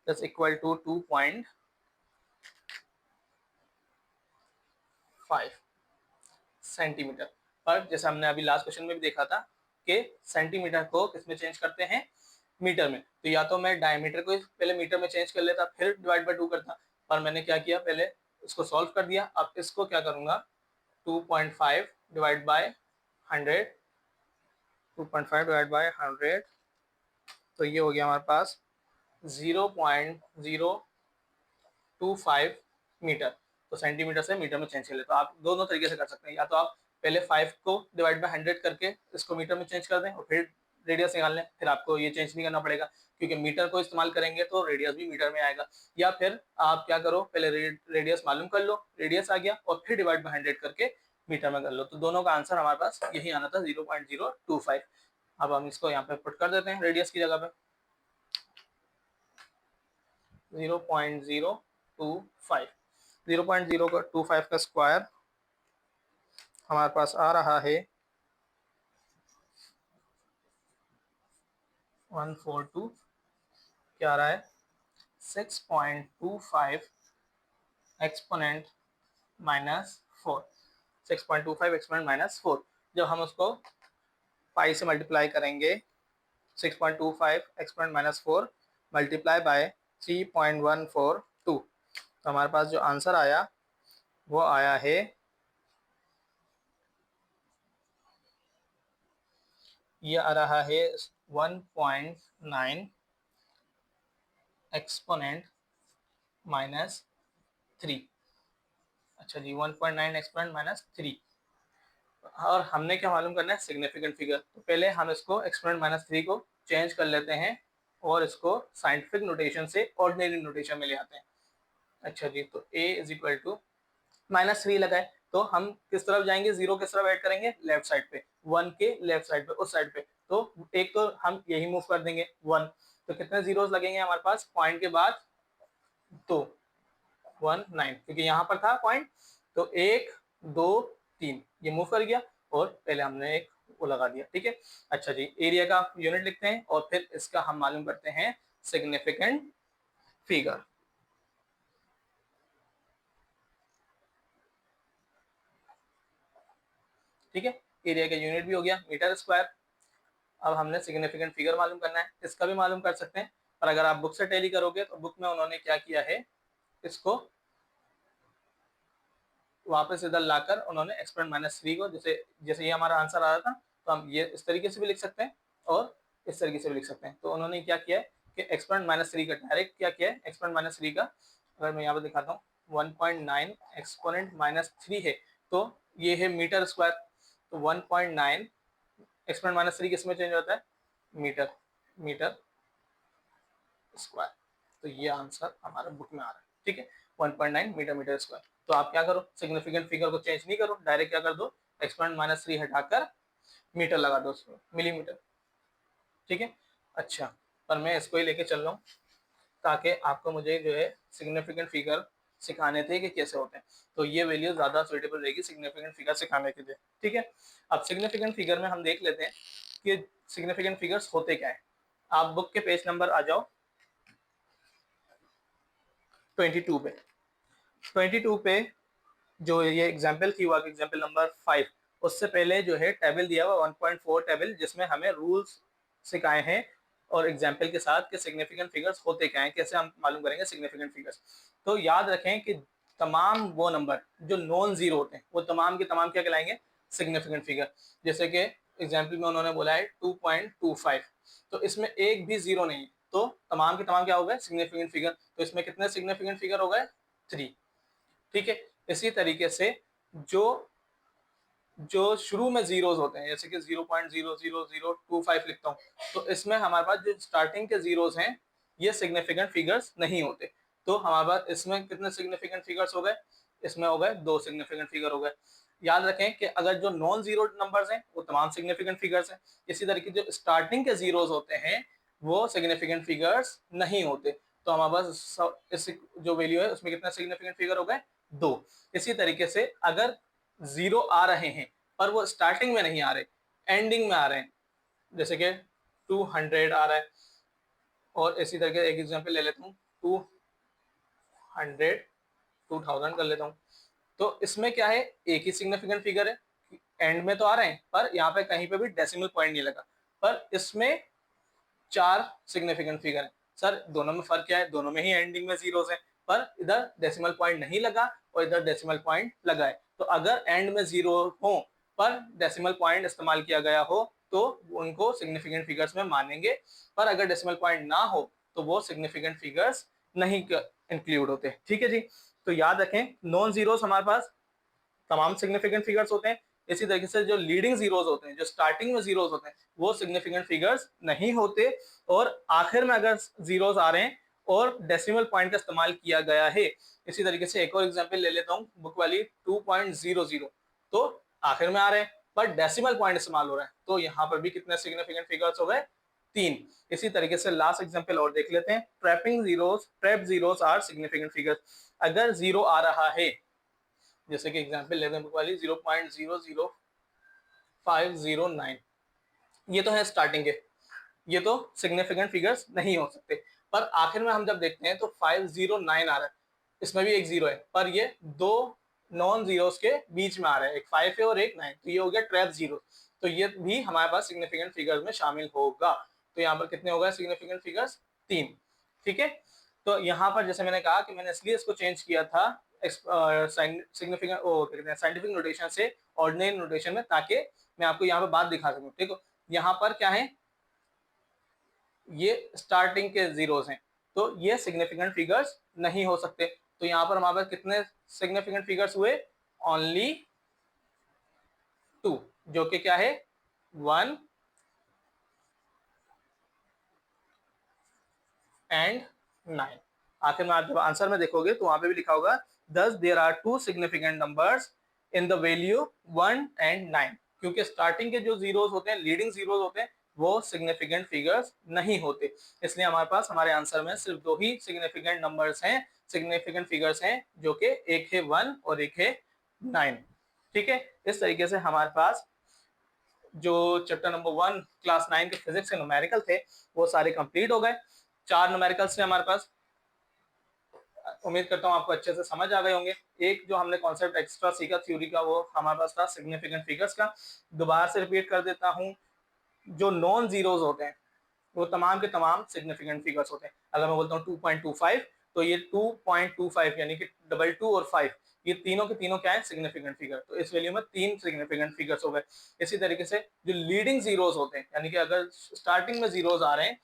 is equal to 2.5 centimetre. पर जैसे हमने अभी लास्ट क्वेश्चन में भी देखा था कि सेंटीमीटर को किस में चेंज करते हैं? मीटर में। तो या तो मैं डायमीटर को पहले मीटर में चेंज कर लेता फिर डिवाइड बाय 2 करता, पर मैंने क्या किया? पहले इसको सॉल्व कर दिया। अब इसको क्या करूंगा? 2.5 डिवाइड बाय 100, 2.5 डिवाइड बाय 100, तो ये हो गया हमारे पास 0.025 मीटर। तो सेंटीमीटर से मीटर में चेंज कर ले, तो आप दोनों तरीके से कर सकते हैं। या तो आप पहले 5 को डिवाइड बाय 100 करके इसको मीटर में चेंज कर दें और फिर रेडियस निकाल लें, फिर आपको ये चेंज नहीं करना पड़ेगा क्योंकि मीटर को इस्तेमाल करेंगे तो रेडियस भी मीटर में आएगा। या फिर आप क्या करो, पहले रेडियस मालूम कर लो, रेडियस आ गया, और फिर डिवाइड बाय 100 करके मीटर में कर लो। तो दोनों का आंसर हमारे पास यही आना था, 0.025। अब हम इसको यहाँ पे पुट कर देते हैं रेडियस की जगह पे, 0.025। 0.025 का स्क्वायर हमारे पास आ रहा है 142, क्या आ रहा है? 6.25 एक्सपोनेंट माइनस 4। 6.25 exponent minus 4। जब हम उसको पाई से मल्टीप्लाई करेंगे 6.25 एक्सपोनेंट माइनस 4 मल्टीप्लाई बाय 3.142। तो हमारे पास जो आंसर आया वो आया है, ये आ रहा है 1.9 एक्सपोनेंट माइनस 3। अच्छा जी, 1.9 एक्सपोनेंट माइनस 3। और हमने क्या मालूम करना है, सिग्निफिकेंट फिगर। तो पहले हम इसको एक्सपोनेंट माइनस 3 को चेंज कर लेते हैं और इसको साइंटिफिक नोटेशन से ऑर्डिनरी नोटेशन में ले आते हैं। अच्छा जी, तो a इज इक्वल टू -3 लगाए तो हम किस तरफ जाएंगे, जीरो किस तरफ ऐड करेंगे, लेफ्ट साइड पे, 1 के लेफ्ट साइड पे, उस साइड पे। तो एक तो हम यही मूव कर देंगे 1, तो कितने जीरोस लगेंगे हमारे पास, पॉइंट के बाद 2, 1 9, क्योंकि यहाँ पर था पॉइंट, तो 1 2 3 ये मूव कर गया और पहले हमने एक वो लगा दिया। ठीक है, अच्छा जी, एरिया का यूनिट लिखते हैं और फिर इसका हम मालूम करते हैं सिग्निफिकेंट फिगर। ठीक है, एरिया का यूनिट भी हो गया मीटर स्क्वायर। अब हमने सिग्निफिकेंट फिगर मालूम करना है, इसका भी मालूम कर सकते हैं, पर अगर आप बुक से टैली करोगे तो बुक में उन्होंने क्या किया है, इसको वापस इधर लाकर उन्होंने एक्सपोनेंट माइनस 3 को, जैसे जैसे ये हमारा आंसर आ रहा था, तो हम ये इस तरीके से भी लिख सकते हैं और इस तरीके से भी लिख सकते हैं। तो उन्होंने क्या किया है कि एक्सपोनेंट माइनस 3 का डायरेक्ट क्या किया है, एक्सपोनेंट माइनस 3 का, अगर मैं यहाँ पर दिखाता हूँ 1.9 एक्सपोनेंट माइनस 3 है, तो ये है मीटर स्क्वायर। तो 1.9 एक्सपोनेंट माइनस 3 किस में चेंज होता है, मीटर, मीटर स्क्वायर। तो ये आंसर हमारा बुक में आ रहा है। ठीक है, 1.9 मीटर मीटर स्क्वायर। तो आप क्या करो, सिग्निफिकेंट फिगर को चेंज नहीं करो, डायरेक्ट क्या कर दो, एक्सपोनेंट माइनस 3 हटाकर मीटर लगा दो उसमें, मिलीमीटर। ठीक है, अच्छा, पर मैं इसको ही लेके चल रहा हूँ ताकि आपको मुझे जो है सिग्निफिकेंट फिगर सिखाने थे कि कैसे होते हैं, तो ये वैल्यू ज़्यादा सुटेबल रहेगी सिग्निफिकेंट फिगर सिखाने के लिए। ठीक है, अब सिग्निफिकेंट फिगर में हम देख लेते हैं कि सिग्निफिकेंट फिगर्स होते क्या है। आप बुक के पेज नंबर आ जाओ 22 पे। 22 पे जो ये एग्जाम्पल थी, वो एग्जाम्पल नंबर 5, उससे पहले जो है टेबल दिया हुआ 1.4 टेबल, जिसमें हमें रूल्स सिखाए हैं और एग्जाम्पल के साथ कि सिग्निफिकेंट फिगर्स होते क्या हैं, कैसे हम मालूम करेंगे सिग्निफिकेंट फिगर्स। तो याद रखें कि तमाम वो नंबर जो नॉन जीरो होते हैं वो तमाम के तमाम क्या कहलाएंगे, सिग्निफिकेंट फिगर। जैसे कि एग्जाम्पल में उन्होंने बोला है 2.25, तो इसमें एक भी जीरो नहीं है, तो तमाम के तमाम क्या हो गए, सिग्निफिकेंट फिगर। तो इसमें कितने सिग्निफिकेंट फिगर हो गए, 3। ठीक है, इसी तरीके से जो जो शुरू में जीरोस होते हैं, जैसे कि 0.00025 लिखता हूँ, तो इसमें हमारे पास जो स्टार्टिंग के जीरोस हैं ये सिग्निफिकेंट फिगर्स नहीं होते। तो हमारे पास इसमें कितने सिग्निफिकेंट फिगर्स हो गए, इसमें हो गए 2 सिग्निफिकेंट फिगर हो गए। याद रखें कि अगर जो नॉन जीरो नंबर्स हैं वो तमाम सिग्निफिकेंट फिगर्स हैं। इसी तरीके जो स्टार्टिंग के जीरोस होते हैं वो सिग्निफिकेंट फिगर्स नहीं होते। तो हमारे पास इस जो वैल्यू है उसमें कितने सिग्निफिकेंट फिगर हो गए, 2। इसी तरीके से अगर जीरो आ रहे हैं पर वो स्टार्टिंग में नहीं आ रहे, एंडिंग में आ रहे हैं, जैसे कि 200 आ रहा है, और इसी तरीके एक एग्जांपल ले लेता हूँ, 200 2000 कर लेता हूँ। तो इसमें क्या है, एक ही सिग्निफिकेंट फिगर है, एंड में तो आ रहे हैं पर यहाँ पे कहीं पे भी डेसिमल पॉइंट नहीं लगा, पर इसमें 4 सिग्निफिकेंट फिगर है। सर दोनों में फर्क क्या है, दोनों में ही एंडिंग में जीरोस है, पर इधर डेसिमल पॉइंट नहीं लगा और इधर डेसिमल पॉइंट लगा है। तो अगर एंड में जीरो हो पर डेसिमल पॉइंट इस्तेमाल किया गया हो तो उनको सिग्निफिकेंट फिगर्स में मानेंगे, पर अगर डेसिमल पॉइंट ना हो तो वो सिग्निफिकेंट फिगर्स नहीं इंक्लूड होते। ठीक है जी, तो याद रखें नॉन जीरोस हमारे पास तमाम सिग्निफिकेंट फिगर्स होते हैं। इसी तरीके से जो लीडिंग जीरोस होते हैं, जो स्टार्टिंग में जीरोस होते हैं, वो सिग्निफिकेंट फिगर्स नहीं होते, और आखिर में अगर जीरोस आ रहे हैं और डेसिमल पॉइंट का इस्तेमाल किया गया है। इसी तरीके से एक और एग्जांपल ले लेता हूँ, बुक वाली 2.00, तो आखिर में आ रहे हैं पर डेसिमल पॉइंट इस्तेमाल हो रहा है, तो यहाँ पर भी कितने सिग्निफिकेंट फिगर्स हो गए, 3। इसी तरीके से लास्ट एग्जांपल और देख लेते हैं, trap zeros are significant figures. अगर जीरो आ रहा है, जैसे कि एग्जांपल लेते हैं बुक वाली 0.00509, ये तो है स्टार्टिंग के, ये तो सिग्निफिकेंट फिगर्स नहीं हो सकते, पर आखिर में हम जब देखते हैं तो 509 आ रहा है, इसमें भी एक जीरो है, पर ये दो नॉन जीरोस के बीच में आ रहा है, एक 5 है और एक 9, तो ये हो गया ट्रैप जीरो, तो ये भी हमारे पास सिग्निफिकेंट फिगर्स में शामिल होगा। तो यहाँ पर कितने हो गए सिग्निफिकेंट फिगर्स? 3। ठीक है, तो यहाँ पर जैसे मैंने कहा कि मैंने इसलिए इसको चेंज किया था सिग्निफिकेंट साइंटिफिक नोटेशन से ऑर्डिनरी नोटेशन में, ताकि मैं आपको यहाँ पे बात दिखा सकूं। ठीक है, यहाँ पर क्या है, ये स्टार्टिंग के जीरोस हैं, तो ये सिग्निफिकेंट फिगर्स नहीं हो सकते। तो यहाँ पर हमारे पास कितने सिग्निफिकेंट फिगर्स हुए? ओनली 2, जो कि क्या है 1 एंड 9। आखिर में आप जब आंसर में देखोगे तो वहां पे भी लिखा होगा दस there are 2 significant numbers in the value 1 and 9, क्योंकि स्टार्टिंग के जो जीरोस होते हैं, लीडिंग जीरोस होते हैं, वो सिग्निफिकेंट फिगर्स नहीं होते। इसलिए हमारे पास हमारे आंसर में सिर्फ 2 ही सिग्निफिकेंट नंबर्स हैं, सिग्निफिकेंट फिगर्स हैं, जो कि एक है 1 और एक है 9। ठीक है, इस तरीके से हमारे पास जो चैप्टर नंबर 1 क्लास 9 के फिजिक्स के न्यूमेरिकल थे वो सारे कंप्लीट हो गए। 4 न्यूमेरिकल्स थे हमारे पास। उम्मीद करता हूँ आपको अच्छे से समझ आ गए होंगे। एक जो हमने कॉन्सेप्ट एक्स्ट्रा सीखा थ्योरी का, वो हमारे पास था सिग्निफिकेंट फिगर्स का। दोबारा से रिपीट कर देता हूँ, जो नॉन जीरोज होते हैं वो तमाम के तमाम सिग्निफिकेंट फिगर्स होते हैं। अगर मैं बोलता हूँ 2.25, तो ये 2.25 यानी कि 2 और 5, ये तीनों के तीनों क्या है सिग्निफिकेंट फिगर। तो इस वैल्यू में 3 सिग्निफिकेंट फिगर्स हो गए। इसी तरीके से जो लीडिंग जीरोज होते हैं, यानी कि अगर स्टार्टिंग में जीरोज आ रहे हैं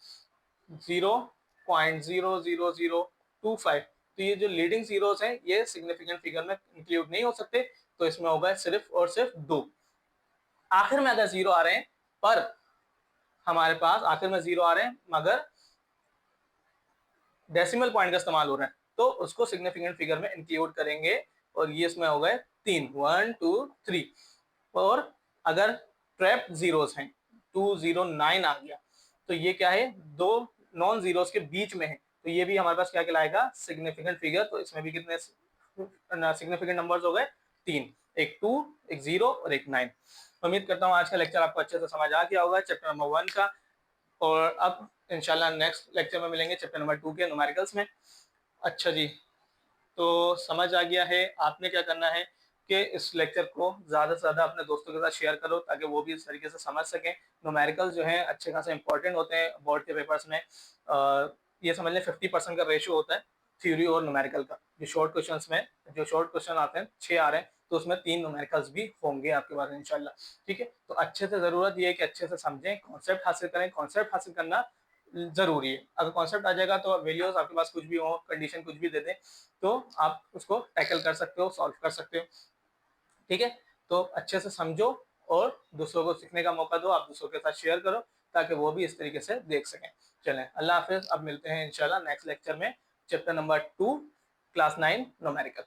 0.00025, तो ये जो लीडिंग जीरोस हैं ये सिग्निफिकेंट फिगर में इंक्लूड नहीं हो सकते। तो इसमें होगा सिर्फ और सिर्फ 2। आखिर में अगर जीरो आ रहे हैं, पर हमारे पास आखिर में जीरो आ रहे हैं मगर डेसिमल पॉइंट का इस्तेमाल हो रहा है, तो उसको सिग्निफिकेंट फिगर में इंक्लूड करेंगे। और ये इसमें हो गए 3, 1 2 3। और अगर ट्रैप जीरोस हैं 209 आ गया, तो ये क्या है, 2 नॉन जीरोस के बीच में है, तो ये भी हमारे पास क्या कहलाएगा सिग्निफिकेंट फिगर। तो इसमें भी कितने सिग्निफिकेंट नंबर्स हो गए? 3, एक 2, एक 0 और एक 9। उम्मीद करता हूँ आज का लेक्चर आपको अच्छे से समझ आ गया होगा चैप्टर नंबर 1 का। और अब इंशाल्लाह नेक्स्ट लेक्चर में मिलेंगे चैप्टर नंबर 2 के न्यूमेरिकल्स में। अच्छा जी, तो समझ आ गया है। आपने क्या करना है कि इस लेक्चर को ज़्यादा से ज़्यादा अपने दोस्तों के साथ शेयर करो, ताकि वो भी इस तरीके से समझ सकें। न्यूमेरिकल्स जो हैं अच्छे खासे इंपॉर्टेंट होते हैं बोर्ड के पेपर्स में। ये समझ लें 50% का रेशियो होता है थ्योरी और न्यूमेरिकल का। जो शॉर्ट क्वेश्चंस में जो शॉर्ट क्वेश्चन आते हैं 6 आ रहे हैं, तो उसमें 3 न्यूमेरिकल्स भी होंगे आपके पास इंशाल्लाह। ठीक है, तो अच्छे से ज़रूरत ये है कि अच्छे से समझें, कॉन्सेप्ट हासिल करें। कॉन्सेप्ट हासिल करना जरूरी है। अगर कॉन्सेप्ट आ जाएगा तो वैल्यूज आपके पास कुछ भी हो, कंडीशन कुछ भी दे दें, तो आप उसको टैकल कर सकते हो, सॉल्व कर सकते हो। ठीक है, तो अच्छे से समझो और दूसरों को सीखने का मौका दो। आप दूसरों के साथ शेयर करो ताकि वो भी इस तरीके से देख सकें। चलें, अल्लाह हाफिज। अब मिलते हैं इंशाल्लाह नेक्स्ट लेक्चर में चैप्टर नंबर 2 क्लास 9 न्यूमेरिकल।